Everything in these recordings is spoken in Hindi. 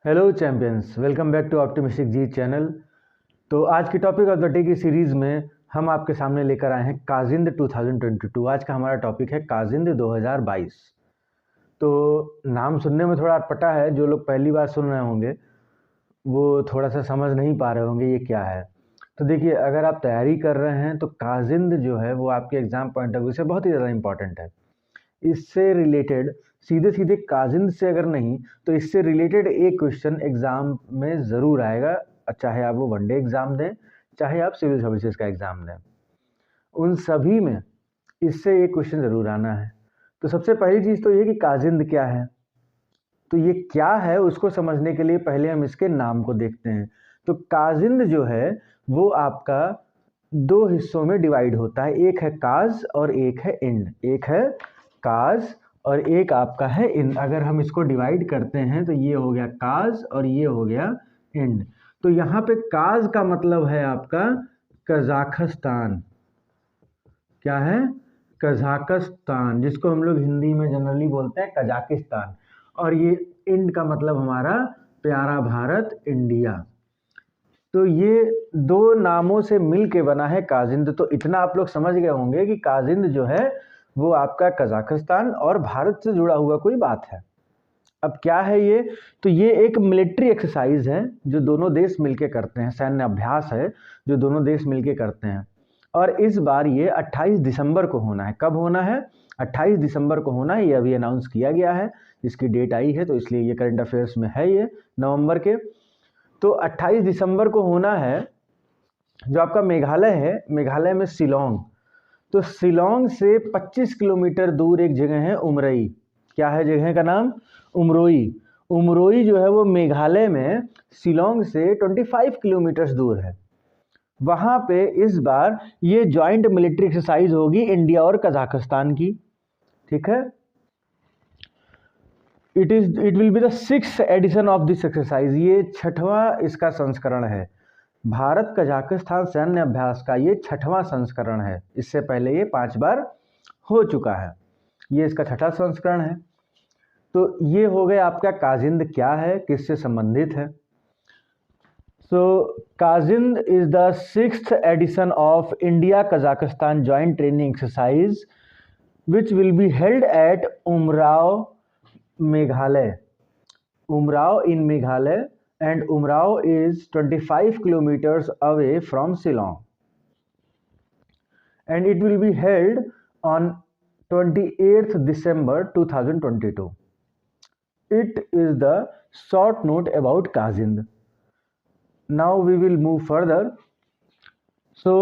Hello champions, welcome back to optimistic G channel. तो आज की टॉपिक ऑफ द डे की सीरीज़ में हम आपके सामने लेकर आए हैं काजिंद 2022। आज का हमारा टॉपिक है काजिंद 2022। तो नाम सुनने में थोड़ा अटपटा है, जो लोग पहली बार सुन रहे होंगे वो थोड़ा सा समझ नहीं पा रहे होंगे ये क्या है। तो देखिए, अगर आप तैयारी कर रहे हैं तो काजिंद जो है वो आपके एग्ज़ाम पॉइंट ऑफ व्यू से बहुत ही ज़्यादा इंपॉर्टेंट है। इससे रिलेटेड सीधे सीधे काजिंद से अगर नहीं तो इससे रिलेटेड एक क्वेश्चन एग्ज़ाम में ज़रूर आएगा, चाहे आप वो वनडे एग्ज़ाम दें, चाहे आप सिविल सर्विसेज का एग्ज़ाम दें, उन सभी में इससे एक क्वेश्चन ज़रूर आना है। तो सबसे पहली चीज़ तो ये कि काजिंद क्या है। तो ये क्या है उसको समझने के लिए पहले हम इसके नाम को देखते हैं। तो काजिंद जो है वो आपका दो हिस्सों में डिवाइड होता है, एक है काज और एक है इंड। एक है काज और एक आपका है इंड। अगर हम इसको डिवाइड करते हैं तो ये हो गया काज और ये हो गया इंड। तो यहाँ पे काज का मतलब है आपका कजाकिस्तान। क्या है? कजाकिस्तान, जिसको हम लोग हिंदी में जनरली बोलते हैं कजाकिस्तान। और ये इंड का मतलब हमारा प्यारा भारत, इंडिया। तो ये दो नामों से मिल के बना है काजिंद। तो इतना आप लोग समझ गए होंगे कि काजिंद जो है वो आपका कजाकिस्तान और भारत से जुड़ा हुआ कोई बात है। अब क्या है ये? तो ये एक मिलिट्री एक्सरसाइज है जो दोनों देश मिलके करते हैं, सैन्य अभ्यास है जो दोनों देश मिलके करते हैं। और इस बार ये 28 दिसंबर को होना है। कब होना है? 28 दिसंबर को होना है। ये अभी अनाउंस किया गया है, इसकी डेट आई है, तो इसलिए ये करंट अफेयर्स में है ये नवंबर के। तो 28 दिसंबर को होना है। जो आपका मेघालय है, मेघालय में शिलोंग, तो शिलोंग से 25 किलोमीटर दूर एक जगह है उमरई। क्या है जगह का नाम? उमरोई। उमरोई जो है वो मेघालय में शिलोंग से 25 किलोमीटर दूर है। वहाँ पे इस बार ये जॉइंट मिलिट्री एक्सरसाइज होगी इंडिया और कजाकिस्तान की। ठीक है। It will be the 6th edition of this exercise. ये 6वां इसका संस्करण है। भारत कजाकिस्तान सैन्य अभ्यास का ये 6वां संस्करण है। इससे पहले ये 5 बार हो चुका है, ये इसका 6वां संस्करण है। तो ये हो गया आपका काजिंद क्या है, किससे संबंधित है। So Kazind is the 6th edition of India Kazakhstan joint training exercise which will be held at Umrao, Meghalaya. Umrao in Meghalaya, and Umrao is 25 kilometers away from Shillong, and it will be held on 28th December 2022. It is the short note about Kazind. Now we will move further. So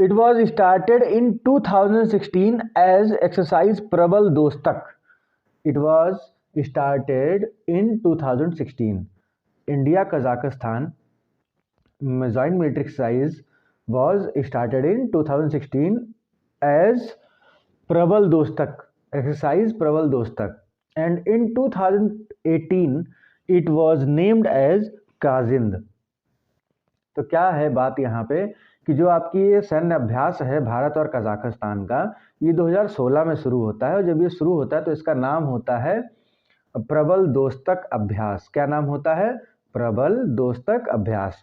it was started in 2016 as exercise Prabal Dostak. It was started in 2016. India Kazakhstan joint military exercise was started in 2016 as Prabal Dostak, exercise Prabal Dostak, and in 2018 it was named as Kazind. तो क्या है बात यहाँ पे कि जो आपकी ये सैन्य अभ्यास है भारत और कजाकिस्तान का, ये 2016 में शुरू होता है। और जब ये शुरू होता है तो इसका नाम होता है प्रबल दोस्तक अभ्यास। क्या नाम होता है? प्रबल दोस्तक अभ्यास।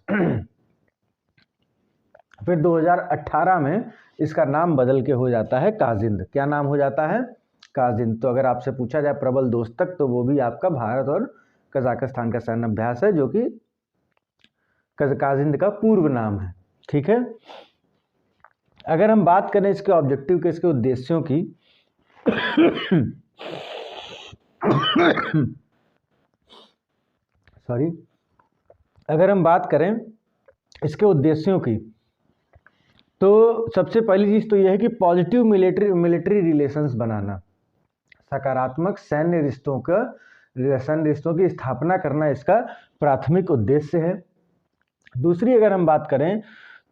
फिर 2018 में इसका नाम बदल के हो जाता है काजिंद। क्या नाम हो जाता है? काजिंद। तो अगर आपसे पूछा जाए प्रबल दोस्तक, तो वो भी आपका भारत और कजाकिस्तान का सैन्य अभ्यास है, जो कि काजिंद का पूर्व नाम है। ठीक है। अगर हम बात करें इसके ऑब्जेक्टिव के, इसके उद्देश्यों की सॉरी, अगर हम बात करें इसके उद्देश्यों की, तो सबसे पहली चीज़ तो यह है कि पॉजिटिव मिलिट्री रिलेशंस बनाना, सकारात्मक सैन्य रिश्तों की स्थापना करना इसका प्राथमिक उद्देश्य है। दूसरी अगर हम बात करें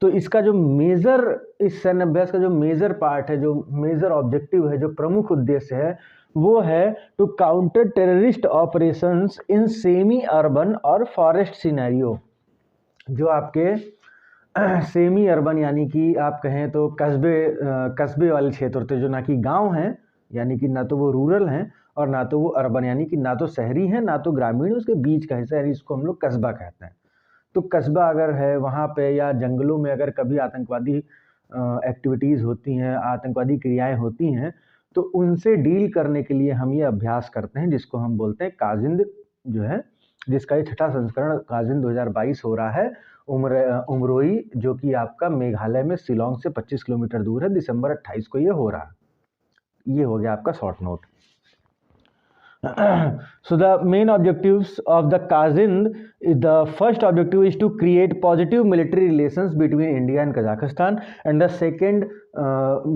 तो इसका जो मेजर, इस सैन्य अभ्यास का जो मेजर पार्ट है, जो मेजर ऑब्जेक्टिव है, जो प्रमुख उद्देश्य है, वो है to counter terrorist operations in semi urban और फॉरेस्ट सिनेरियो। जो आपके सेमी अर्बन यानी कि आप कहें तो कस्बे वाले क्षेत्र होते हैं, जो ना कि गांव हैं, यानी कि ना तो वो रूरल हैं और ना तो वो अर्बन, यानी कि ना तो शहरी है ना तो ग्रामीण, उसके बीच का हिस्सा है, इसको हम लोग कस्बा कहते हैं। तो कस्बा अगर है वहाँ पे या जंगलों में अगर कभी आतंकवादी एक्टिविटीज़ होती हैं, आतंकवादी क्रियाएं होती हैं, तो उनसे डील करने के लिए हम ये अभ्यास करते हैं, जिसको हम बोलते हैं काजिंद जो है, जिसका ये छठा संस्करण काजिंद 2022 हो रहा है उमरोई, जो कि आपका मेघालय में शिलोंग से 25 किलोमीटर दूर है। दिसंबर 28 को ये हो रहा है। ये हो गया आपका short note. So the main objectives of the Kazind, the first objective is to create positive military relations between India and Kazakhstan, and the second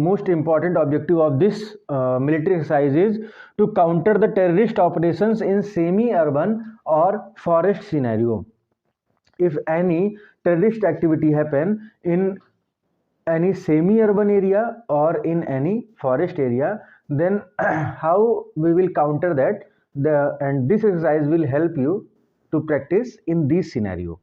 most important objective of this military exercise is to counter the terrorist operations in semi-urban or forest scenario. If any terrorist activity happen in any semi-urban area or in any forest area, then how we will counter that, and this exercise will help you to practice in this scenario.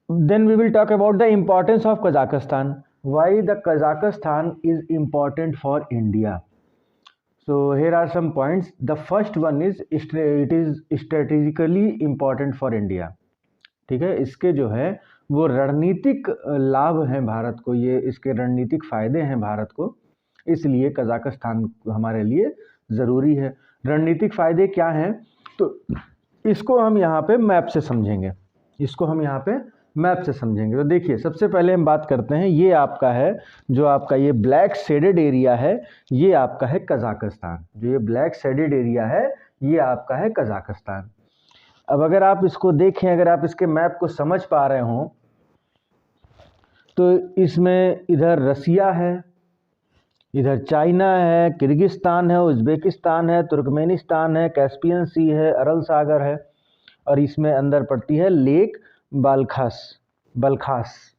Then we will talk about the importance of Kazakhstan, why the Kazakhstan is important for India. So here are some points. The first one is it is strategically important for India. ठीक है, इसके जो है वो रणनीतिक लाभ हैं भारत को, ये इसके रणनीतिक फायदे हैं भारत को, इसलिए कजाकिस्तान हमारे लिए ज़रूरी है। रणनीतिक फायदे क्या हैं, तो इसको हम यहाँ पे मैप से समझेंगे, तो देखिए सबसे पहले हम बात करते हैं, ये आपका है जो आपका ये ब्लैक शेडेड एरिया है, ये आपका है कजाकिस्तान। जो ये ब्लैक शेडेड एरिया है ये आपका है कजाकिस्तान। अब अगर आप इसको देखें, अगर आप इसके मैप को समझ पा रहे हों, तो इसमें इधर रसिया है, इधर चाइना है, किर्गिस्तान है, उज़्बेकिस्तान है, तुर्कमेनिस्तान है, कैस्पियन सी है, अरल सागर है, और इसमें अंदर पड़ती है लेक बलखास।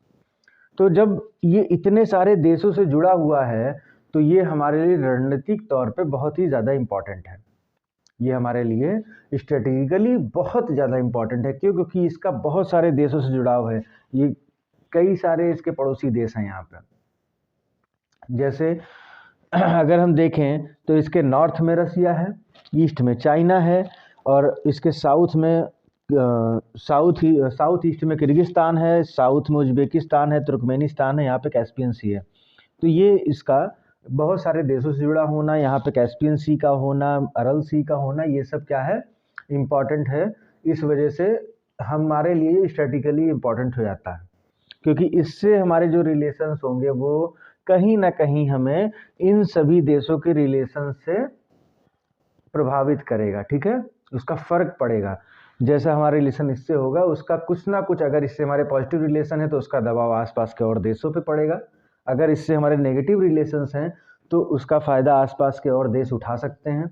तो जब ये इतने सारे देशों से जुड़ा हुआ है तो ये हमारे लिए रणनीतिक तौर पे बहुत ही ज़्यादा इम्पॉर्टेंट है। ये हमारे लिए स्ट्रेटेजिकली बहुत ज़्यादा इम्पॉर्टेंट है। क्यों? क्योंकि इसका बहुत सारे देशों से जुड़ाव है, ये कई सारे इसके पड़ोसी देश हैं यहाँ पर। जैसे अगर हम देखें तो इसके नॉर्थ में रसिया है, ईस्ट में चाइना है, और इसके साउथ ईस्ट में किर्गिस्तान है, साउथ में उज़्बेकिस्तान है, तुर्कमेनिस्तान है, यहाँ पे कैस्पियन सी है। तो ये इसका बहुत सारे देशों से जुड़ा होना, यहाँ पे कैस्पियन सी का होना, अरल सी का होना, ये सब क्या है, इम्पॉर्टेंट है। इस वजह से हमारे लिए स्ट्रेटेजिकली इम्पॉर्टेंट हो जाता है, क्योंकि इससे हमारे जो रिलेशंस होंगे वो कहीं ना कहीं हमें इन सभी देशों के रिलेशन से प्रभावित करेगा। ठीक है, उसका फ़र्क पड़ेगा। जैसा हमारा रिलेशन इससे होगा, उसका कुछ ना कुछ, अगर इससे हमारे पॉजिटिव रिलेशन है तो उसका दबाव आसपास के और देशों पे पड़ेगा, अगर इससे हमारे नेगेटिव रिलेशंस हैं तो उसका फ़ायदा आसपास के और देश उठा सकते हैं।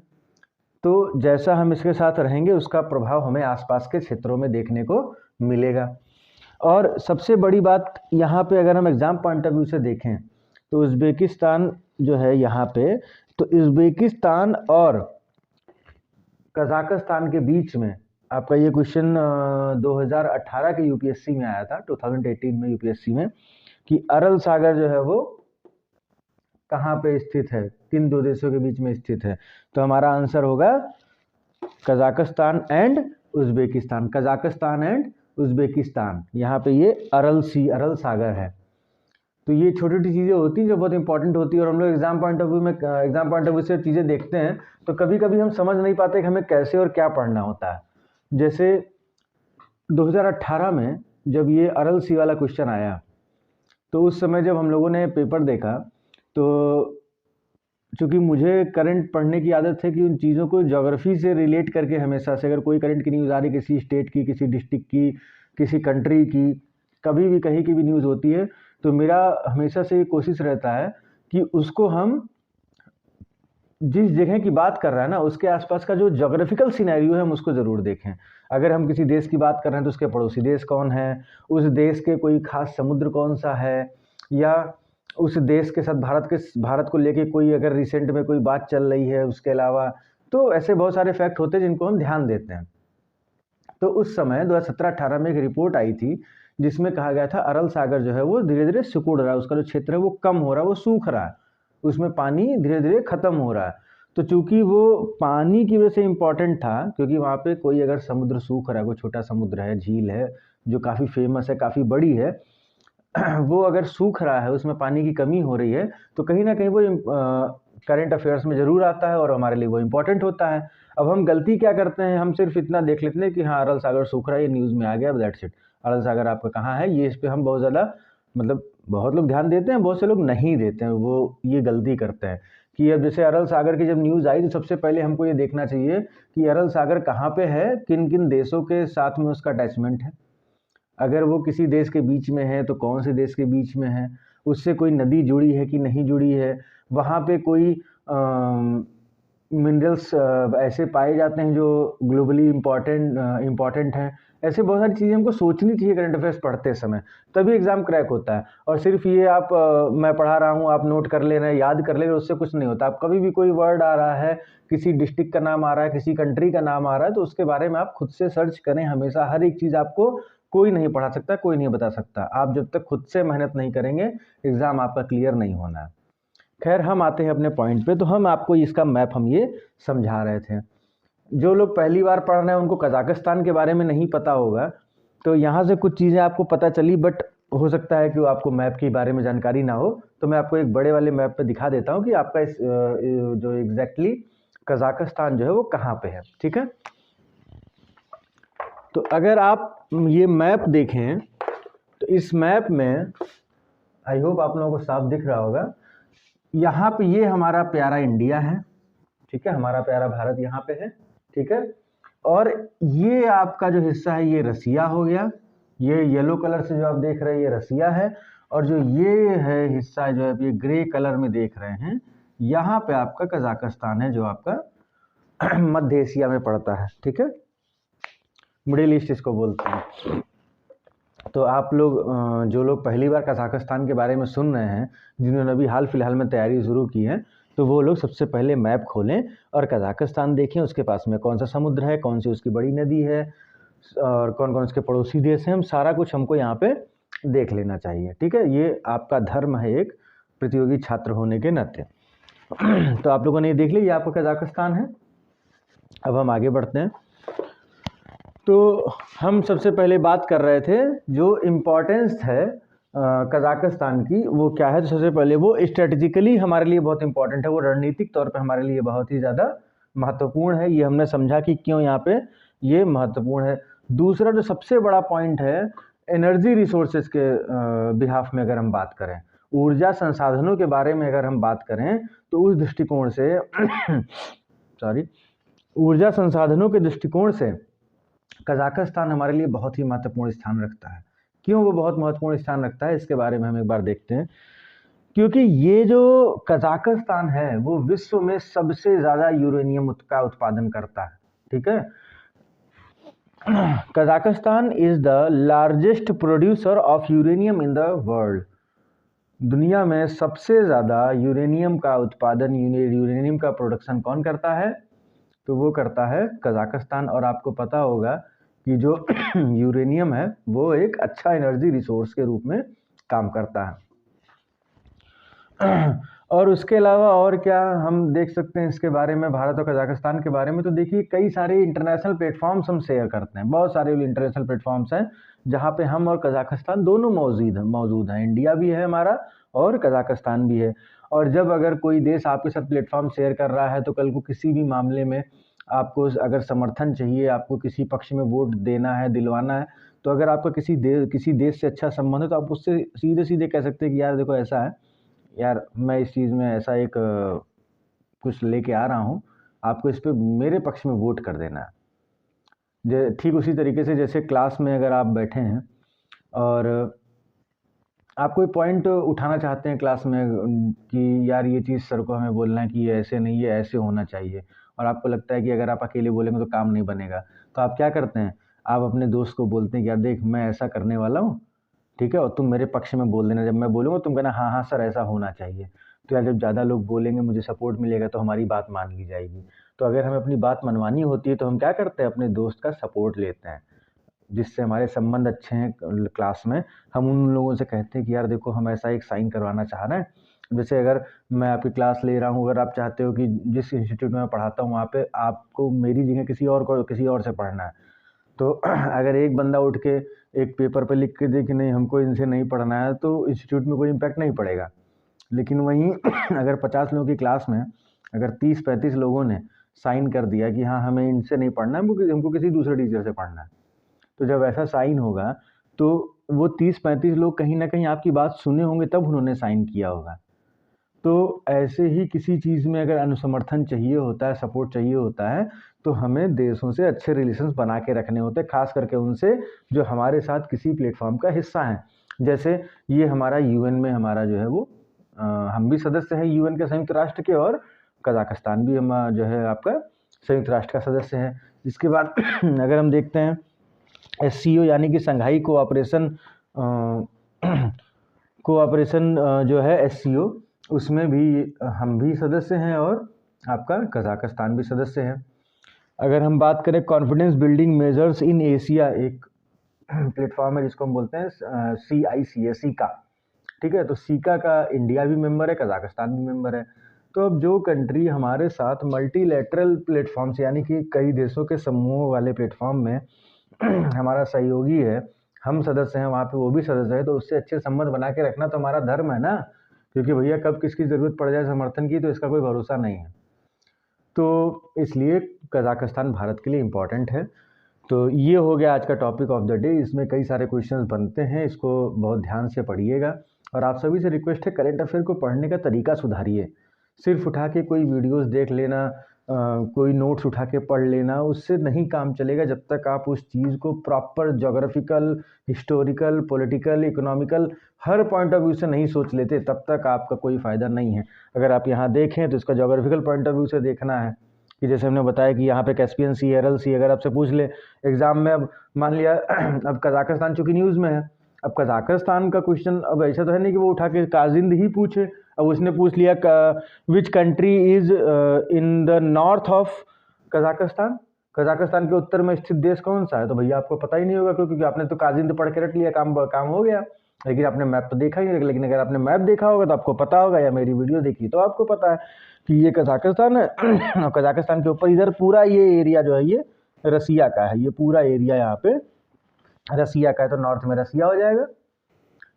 तो जैसा हम इसके साथ रहेंगे उसका प्रभाव हमें आसपास के क्षेत्रों में देखने को मिलेगा। और सबसे बड़ी बात यहाँ पे अगर हम एग्ज़ाम पॉइंट ऑफ व्यू से देखें तो उज़्बेकिस्तान जो है यहाँ पे, तो उज़्बेकिस्तान और कजाकिस्तान के बीच में आपका ये क्वेश्चन 2018 के यूपीएससी में आया था, 2018 में यूपीएससी में, कि अरल सागर जो है वो कहाँ पे स्थित है, किन दो देशों के बीच में स्थित है। तो हमारा आंसर होगा Kazakhstan and Uzbekistan, Kazakhstan and Uzbekistan. यहाँ पे ये अरल सागर है। तो ये छोटी छोटी चीज़ें होती हैं जो बहुत इंपॉर्टेंट होती है, और हम लोग एग्जाम पॉइंट ऑफ व्यू से चीज़ें देखते हैं तो कभी कभी हम समझ नहीं पाते कि हमें कैसे और क्या पढ़ना होता है। जैसे 2018 में जब ये अरल सी वाला क्वेश्चन आया, तो उस समय जब हम लोगों ने पेपर देखा, तो चूँकि मुझे करंट पढ़ने की आदत है कि उन चीज़ों को ज्योग्राफी से रिलेट करके हमेशा से, अगर कोई करंट की न्यूज़ आ रही, किसी स्टेट की, किसी डिस्ट्रिक्ट की, किसी कंट्री की, कभी भी कहीं की भी न्यूज़ होती है, तो मेरा हमेशा से ये कोशिश रहता है कि उसको हम जिस जगह की बात कर रहे हैं ना, उसके आसपास का जो ज्योग्राफिकल सिनेरियो है हम उसको ज़रूर देखें। अगर हम किसी देश की बात कर रहे हैं तो उसके पड़ोसी देश कौन है, उस देश के कोई खास समुद्र कौन सा है, या उस देश के साथ भारत को लेके कोई अगर रिसेंट में कोई बात चल रही है, उसके अलावा तो ऐसे बहुत सारे फैक्ट होते हैं जिनको हम ध्यान देते हैं। तो उस समय 2017-18 में एक रिपोर्ट आई थी जिसमें कहा गया था अरल सागर जो है वो धीरे धीरे सिकुड़ रहा है, उसका जो क्षेत्र है वो कम हो रहा है, वो सूख रहा है। उसमें पानी धीरे धीरे ख़त्म हो रहा है। तो चूंकि वो पानी की वजह से इम्पॉर्टेंट था, क्योंकि वहाँ पे कोई अगर समुद्र सूख रहा है, कोई छोटा समुद्र है, झील है जो काफ़ी फेमस है, काफ़ी बड़ी है, वो अगर सूख रहा है, उसमें पानी की कमी हो रही है, तो कहीं ना कहीं वो करंट अफेयर्स में ज़रूर आता है और हमारे लिए वो इम्पोर्टेंट होता है। अब हम गलती क्या करते हैं, हम सिर्फ इतना देख लेते हैं कि हाँ अरल सागर सूख रहा है, ये न्यूज़ में आ गया, दैट्स इट। अरल सागर आपका कहाँ है, ये इस पर हम बहुत ज़्यादा मतलब बहुत लोग ध्यान देते हैं, बहुत से लोग नहीं देते हैं, वो ये गलती करते हैं कि अब जैसे अरल सागर की जब न्यूज़ आई तो सबसे पहले हमको ये देखना चाहिए कि अरल सागर कहाँ पे है, किन किन देशों के साथ में उसका अटैचमेंट है। अगर वो किसी देश के बीच में है तो कौन से देश के बीच में है, उससे कोई नदी जुड़ी है कि नहीं जुड़ी है, वहाँ पे कोई मिनरल्स ऐसे पाए जाते हैं जो ग्लोबली इम्पॉर्टेंट हैं। ऐसे बहुत सारी चीज़ें हमको सोचनी चाहिए करंट अफेयर्स पढ़ते समय, तभी एग्ज़ाम क्रैक होता है। और सिर्फ ये आप मैं पढ़ा रहा हूँ, आप नोट कर ले रहे हैं, याद कर ले रहे हैं, उससे कुछ नहीं होता। आप कभी भी कोई वर्ड आ रहा है, किसी डिस्ट्रिक्ट का नाम आ रहा है, किसी कंट्री का नाम आ रहा है, तो उसके बारे में आप खुद से सर्च करें। हमेशा हर एक चीज़ आपको कोई नहीं पढ़ा सकता, कोई नहीं बता सकता। आप जब तक खुद से मेहनत नहीं करेंगे, एग्ज़ाम आपका क्लियर नहीं होना है। खैर, हम आते हैं अपने पॉइंट पे। तो हम आपको इसका मैप हम ये समझा रहे थे। जो लोग पहली बार पढ़ रहे हैं उनको कजाकिस्तान के बारे में नहीं पता होगा, तो यहाँ से कुछ चीज़ें आपको पता चली, बट हो सकता है कि वो आपको मैप के बारे में जानकारी ना हो। तो मैं आपको एक बड़े वाले मैप पे दिखा देता हूँ कि आपका इस जो एग्जैक्टली कजाकिस्तान जो है वो कहाँ पे है। ठीक है, तो अगर आप ये मैप देखें तो इस मैप में आई होप आप लोगों को साफ दिख रहा होगा। यहाँ पे ये हमारा प्यारा इंडिया है, ठीक है, हमारा प्यारा भारत यहाँ पे है, ठीक है। और ये आपका जो हिस्सा है ये रसिया हो गया, ये येलो कलर से जो आप देख रहे हैं ये रसिया है। और जो ये है हिस्सा जो है ये ग्रे कलर में देख रहे हैं, यहाँ पे आपका कजाकिस्तान है, जो आपका मध्य एशिया में पड़ता है, ठीक है, मिडिल ईस्ट इसको बोलते हैं। तो आप लोग जो लोग पहली बार कजाकिस्तान के बारे में सुन रहे हैं, जिन्होंने अभी हाल फिलहाल में तैयारी शुरू की है, तो वो लोग सबसे पहले मैप खोलें और कजाकिस्तान देखें, उसके पास में कौन सा समुद्र है, कौन सी उसकी बड़ी नदी है और कौन कौन उसके पड़ोसी देश हैं, हम सारा कुछ हमको यहाँ पे देख लेना चाहिए। ठीक है, ये आपका धर्म है एक प्रतियोगी छात्र होने के नाते। तो आप लोगों ने ये देख लिया, ये आपका कजाकिस्तान है। अब हम आगे बढ़ते हैं। तो हम सबसे पहले बात कर रहे थे जो इम्पोर्टेंस है कजाकिस्तान की, वो क्या है। तो सबसे पहले वो स्ट्रेटजिकली हमारे लिए बहुत इंपॉर्टेंट है, वो रणनीतिक तौर पे हमारे लिए बहुत ही ज़्यादा महत्वपूर्ण है। ये हमने समझा कि क्यों यहाँ पे ये महत्वपूर्ण है। दूसरा जो सबसे बड़ा पॉइंट है, एनर्जी रिसोर्सेज के बिहाफ में अगर हम बात करें, ऊर्जा संसाधनों के बारे में अगर हम बात करें, तो उस दृष्टिकोण से ऊर्जा संसाधनों के दृष्टिकोण से कजाकिस्तान हमारे लिए बहुत ही महत्वपूर्ण स्थान रखता है। क्यों वो बहुत महत्वपूर्ण स्थान रखता है, इसके बारे में हम एक बार देखते हैं। क्योंकि ये जो कजाकिस्तान है वो विश्व में सबसे ज़्यादा यूरेनियम का उत्पादन करता है, ठीक है। Kazakhstan is the largest producer of uranium in the world. दुनिया में सबसे ज़्यादा यूरेनियम का उत्पादन, यूरेनियम का प्रोडक्शन कौन करता है, तो वो करता है कजाकिस्तान। और आपको पता होगा कि जो यूरेनियम है वो एक अच्छा एनर्जी रिसोर्स के रूप में काम करता है। और उसके अलावा और क्या हम देख सकते हैं इसके बारे में, भारत और कजाकिस्तान के बारे में। तो देखिए कई सारे इंटरनेशनल प्लेटफॉर्म्स हम शेयर करते हैं, बहुत सारे इंटरनेशनल प्लेटफॉर्म्स हैं जहाँ पे हम और कजाकिस्तान दोनों मौजूद हैं। इंडिया भी है हमारा और कजाकिस्तान भी है। और जब अगर कोई देश आपके साथ प्लेटफॉर्म शेयर कर रहा है, तो कल को किसी भी मामले में आपको अगर समर्थन चाहिए, आपको किसी पक्ष में वोट देना है, दिलवाना है, तो अगर आपका किसी देश से अच्छा संबंध है, तो आप उससे सीधे सीधे कह सकते हैं कि यार देखो ऐसा है, यार मैं इस चीज़ में ऐसा एक कुछ लेके आ रहा हूँ, आपको इस पे मेरे पक्ष में वोट कर देना है। ठीक उसी तरीके से जैसे क्लास में अगर आप बैठे हैं और आप कोई पॉइंट उठाना चाहते हैं क्लास में कि यार ये चीज़ सर को हमें बोलना है कि ये ऐसे नहीं, ये ऐसे होना चाहिए, और आपको लगता है कि अगर आप अकेले बोलेंगे तो काम नहीं बनेगा, तो आप क्या करते हैं, आप अपने दोस्त को बोलते हैं कि यार देख मैं ऐसा करने वाला हूँ, ठीक है, और तुम मेरे पक्ष में बोल देना, जब मैं बोलूँगा तुम कहना हाँ हाँ सर ऐसा होना चाहिए। तो यार जब ज़्यादा लोग बोलेंगे, मुझे सपोर्ट मिलेगा, तो हमारी बात मान ली जाएगी। तो अगर हमें अपनी बात मनवानी होती है तो हम क्या करते हैं, अपने दोस्त का सपोर्ट लेते हैं, जिससे हमारे संबंध अच्छे हैं क्लास में। हम उन लोगों से कहते हैं कि यार देखो हम ऐसा एक साइन करवाना चाह रहे हैं, जैसे अगर मैं आपकी क्लास ले रहा हूँ, अगर आप चाहते हो कि जिस इंस्टीट्यूट में मैं पढ़ाता हूँ वहाँ पे आपको मेरी जगह किसी और से पढ़ना है, तो अगर एक बंदा उठ के एक पेपर पे लिख के दे कि नहीं हमको इनसे नहीं पढ़ना है, तो इंस्टीट्यूट में कोई इम्पैक्ट नहीं पड़ेगा। लेकिन वहीं अगर 50 लोगों की क्लास में अगर 30-35 लोगों ने साइन कर दिया कि हाँ हमें इनसे नहीं पढ़ना है, हमको किसी दूसरे टीचर से पढ़ना है, तो जब ऐसा साइन होगा तो वो 30-35 लोग कहीं ना कहीं आपकी बात सुने होंगे तब उन्होंने साइन किया होगा। तो ऐसे ही किसी चीज़ में अगर अनुसमर्थन चाहिए होता है, सपोर्ट चाहिए होता है, तो हमें देशों से अच्छे रिलेशंस बना के रखने होते हैं, खास करके उनसे जो हमारे साथ किसी प्लेटफॉर्म का हिस्सा हैं। जैसे ये हमारा यूएन में हमारा जो है वो हम भी सदस्य हैं यूएन के संयुक्त राष्ट्र के, और कजाकिस्तान भी हम जो है आपका संयुक्त राष्ट्र का सदस्य है। इसके बाद अगर हम देखते हैं SCO यानी कि संघाई कोऑपरेशन जो है SCO, उसमें भी हम भी सदस्य हैं और आपका कजाकिस्तान भी सदस्य है। अगर हम बात करें confidence building measures in Asia, एक प्लेटफॉर्म है जिसको हम बोलते हैं CICA, सीका, ठीक है। तो सीका का इंडिया भी मेंबर है, कजाकिस्तान भी मेंबर है। तो अब जो कंट्री हमारे साथ मल्टीलैटरल प्लेटफॉर्म्स यानी कि कई देशों के समूहों वाले प्लेटफॉर्म में हमारा सहयोगी है, हम सदस्य हैं वहाँ पे, वो भी सदस्य है, तो उससे अच्छे संबंध बना के रखना तो हमारा धर्म है ना, क्योंकि भैया कब किसकी ज़रूरत पड़ जाए समर्थन की तो इसका कोई भरोसा नहीं है। तो इसलिए कजाकिस्तान भारत के लिए इम्पॉर्टेंट है। तो ये हो गया आज का टॉपिक ऑफ द डे। इसमें कई सारे क्वेश्चंस बनते हैं, इसको बहुत ध्यान से पढ़िएगा। और आप सभी से रिक्वेस्ट है, करेंट अफेयर को पढ़ने का तरीका सुधारिए। सिर्फ उठा के कोई वीडियोस देख लेना, कोई नोट्स उठा के पढ़ लेना, उससे नहीं काम चलेगा जब तक आप उस चीज़ को proper geographical, historical, political, economical her point of view से नहीं सोच लेते, तब तक आपका कोई फ़ायदा नहीं है। अगर आप यहाँ देखें तो इसका जोग्राफिकल पॉइंट ऑफ व्यू से देखना है कि जैसे हमने बताया कि यहाँ पे कैस्पियन सी, एरल सी, अगर आपसे पूछ ले एग्ज़ाम में, अब मान लिया अब कजाकिस्तान चूँकि न्यूज़ में है, अब कजाकिस्तान का क्वेश्चन, अब ऐसा तो है नहीं कि वो उठा के काजिंद ही पूछे। अब उसने पूछ लिया which country is in the north of Kazakhstan, Kazakhstan के उत्तर में स्थित देश कौन सा है, तो भैया आपको पता ही नहीं होगा, क्योंकि आपने तो काजिंद पढ़ के रट लिया, काम हो गया। लेकिन आपने मैप तो देखा ही नहीं। लेकिन अगर आपने मैप देखा होगा तो आपको पता होगा, या मेरी वीडियो देखी तो आपको पता है कि ये कजाकिस्तान है। और कजाकिस्तान के ऊपर इधर पूरा ये एरिया जो है ये रसिया का है, ये पूरा एरिया यहाँ पे रसिया का है, तो नॉर्थ में रसिया हो जाएगा।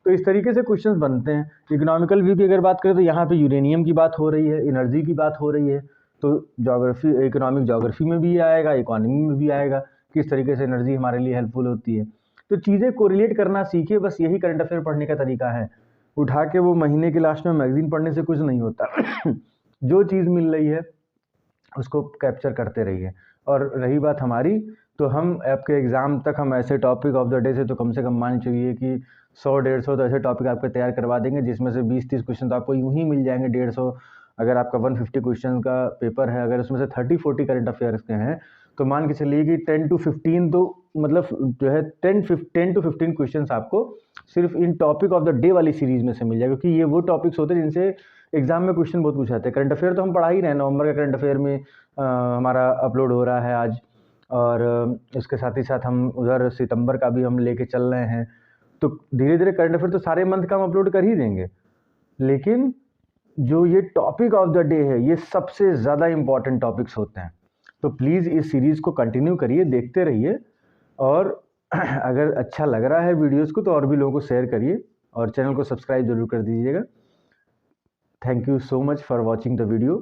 तो इस तरीके से क्वेश्चंस बनते हैं। इकोनॉमिकल व्यू की अगर बात करें तो यहाँ पे यूरेनियम की बात हो रही है, एनर्जी की बात हो रही है, तो ज्योग्राफी, इकोनॉमिक ज्योग्राफी में भी आएगा, इकोनॉमी में भी आएगा, किस तरीके से एनर्जी हमारे लिए हेल्पफुल होती है। तो चीज़ें कोरिलेट करना सीखिए, बस यही करंट अफेयर पढ़ने का तरीका है। उठा के वो महीने के लास्ट में मैगजीन पढ़ने से कुछ नहीं होता। जो चीज़ मिल रही है उसको कैप्चर करते रहिए। और रही बात हमारी, तो हम आपके एग्ज़ाम तक हम ऐसे टॉपिक ऑफ द डे से तो कम से कम मान चुकिए कि 100-150 तो ऐसे टॉपिक आपके तैयार करवा देंगे, जिसमें से 20-30 क्वेश्चन तो आपको यूँ ही मिल जाएंगे। 150 अगर आपका 150 क्वेश्चन का पेपर है, अगर उसमें से 30-40 करंट अफेयर्स के हैं, तो मान के चलिए कि 10 to 15 तो मतलब जो है 10 to 15 क्वेश्चन आपको सिर्फ इन टॉपिक ऑफ द डे वाली सीरीज़ में से मिल जाएगा, क्योंकि ये वो टॉपिक्स होते हैं जिनसे एग्जाम में क्वेश्चन बहुत पूछाते हैं। करंट अफेयर तो हम पढ़ा ही रहे हैं, नवंबर का करंट अफेयर में हमारा अपलोड हो रहा है आज, और इसके साथ ही साथ हम उधर सितंबर का भी हम लेके चल रहे हैं। तो धीरे धीरे करंट अफेयर तो सारे मंथ का हम अपलोड कर ही देंगे, लेकिन जो ये टॉपिक ऑफ द डे है ये सबसे ज़्यादा इम्पॉर्टेंट टॉपिक्स होते हैं। तो प्लीज़ इस सीरीज़ को कंटिन्यू करिए, देखते रहिए, और अगर अच्छा लग रहा है वीडियोज़ को तो और भी लोगों को शेयर करिए, और चैनल को सब्सक्राइब जरूर कर दीजिएगा। Thank you so much for watching the video.